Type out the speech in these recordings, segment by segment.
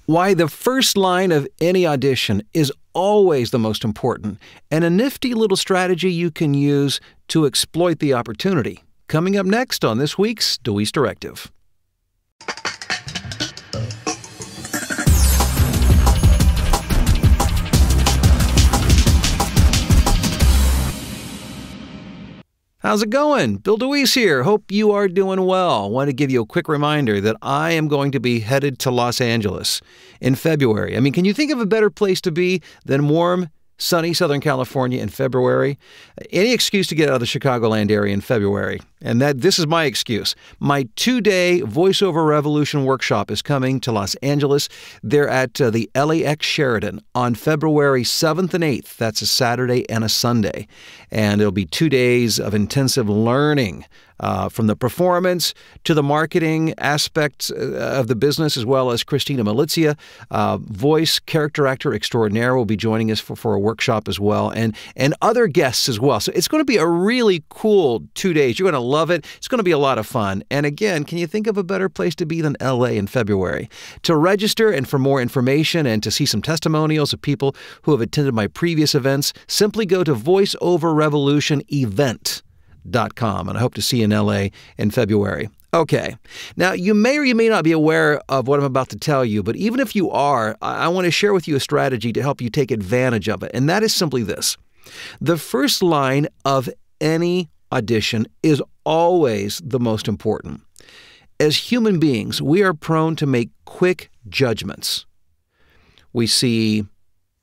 Why the first line of any audition is always the most important, and a nifty little strategy you can use to exploit the opportunity. Coming up next on this week's DeWeese Directive. How's it going? Bill DeWeese here. Hope you are doing well. Want to give you a quick reminder that I am going to be headed to Los Angeles in February. I mean, can you think of a better place to be than warm, sunny Southern California in February? Any excuse to get out of the Chicagoland area in February. And this is my excuse. My 2-day voiceover revolution workshop is coming to Los Angeles. They're at the LAX Sheraton on February 7th and 8th. That's a Saturday and a Sunday. And it'll be 2 days of intensive learning from the performance to the marketing aspects of the business, as well as Christina Malizia, voice character actor extraordinaire, will be joining us for a workshop as well, and other guests as well. So it's going to be a really cool 2 days. You're going to love it. It's going to be a lot of fun. And again, can you think of a better place to be than LA in February? To register and for more information and to see some testimonials of people who have attended my previous events, simply go to voiceoverrevolutionevent.com, and I hope to see you in LA in February. Okay. Now, you may or you may not be aware of what I'm about to tell you, but even if you are, I want to share with you a strategy to help you take advantage of it, and that is simply this. The first line of any audition is always the most important. As human beings, we are prone to make quick judgments. We see,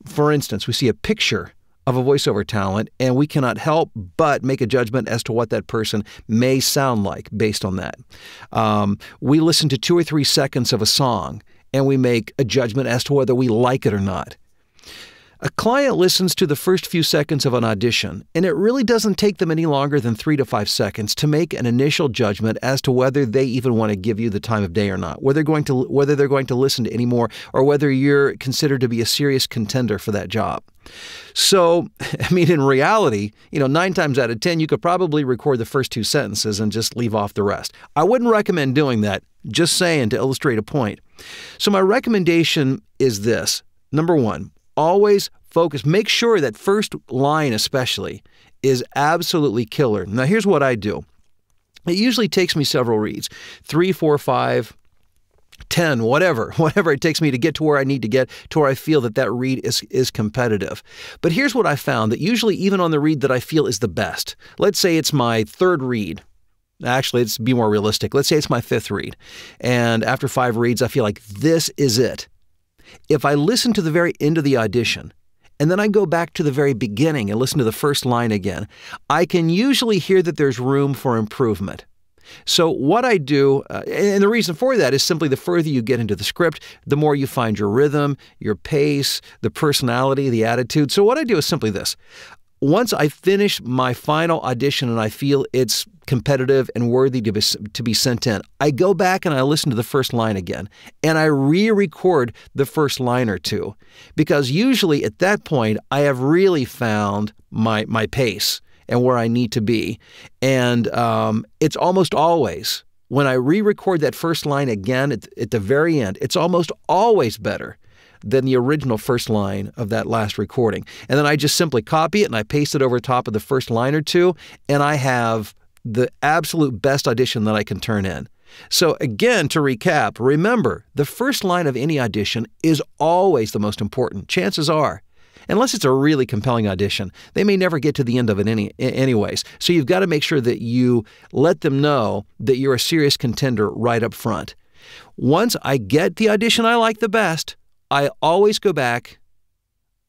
for instance, a picture of a voiceover talent, and we cannot help but make a judgment as to what that person may sound like based on that. We listen to 2 or 3 seconds of a song, and we make a judgment as to whether we like it or not. A client listens to the first few seconds of an audition, and it really doesn't take them any longer than 3 to 5 seconds to make an initial judgment as to whether they even want to give you the time of day or not, whether they're going to listen to any more, or whether you're considered to be a serious contender for that job. So, I mean, in reality, 9 times out of 10, you could probably record the first 2 sentences and just leave off the rest. I wouldn't recommend doing that, just saying to illustrate a point. So my recommendation is this. Number 1, always focus. Make sure that first line especially is absolutely killer. Now, here's what I do. It usually takes me several reads, 3, 4, 5, 10, whatever it takes me to get to where I need to get, to where I feel that read is competitive. But here's what I found, that usually even on the read that I feel is the best, let's say it's my 3rd read. Actually, let's be more realistic. Let's say it's my 5th read. And after 5 reads, I feel like this is it. If I listen to the very end of the audition, and then I go back to the very beginning and listen to the first line again, I can usually hear that there's room for improvement. So what I do, and the reason for that is simply the further you get into the script, the more you find your rhythm, your pace, the personality, the attitude. So what I do is simply this. Once I finish my final audition and I feel it's competitive and worthy to be sent in, I go back and I listen to the first line again, and I re-record the first line or two, because usually at that point I have really found my pace and where I need to be. And it's almost always, when I re-record that first line again at the very end, it's almost always better than the original first line of that last recording. And then I just simply copy it and I paste it over top of the first line or two, and I have the absolute best audition that I can turn in. So again, to recap, remember, the first line of any audition is always the most important. Chances are, unless it's a really compelling audition, they may never get to the end of it anyways. So you've got to make sure that you let them know that you're a serious contender right up front. Once I get the audition I like the best, I always go back.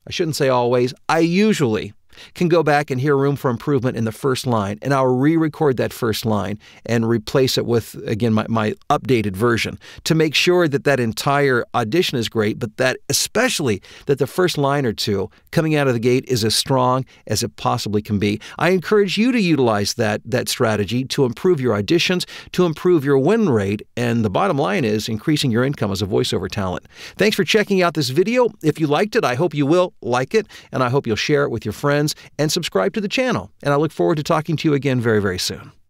I shouldn't say always. I usually can go back and hear room for improvement in the first line, and I'll re-record that first line and replace it with, again, my updated version to make sure that that entire audition is great, but that especially that the first line or two coming out of the gate is as strong as it possibly can be. I encourage you to utilize that strategy to improve your auditions, to improve your win rate, and the bottom line is increasing your income as a voiceover talent. Thanks for checking out this video. If you liked it, I hope you will like it, and I hope you'll share it with your friends and subscribe to the channel. And I look forward to talking to you again very, very soon.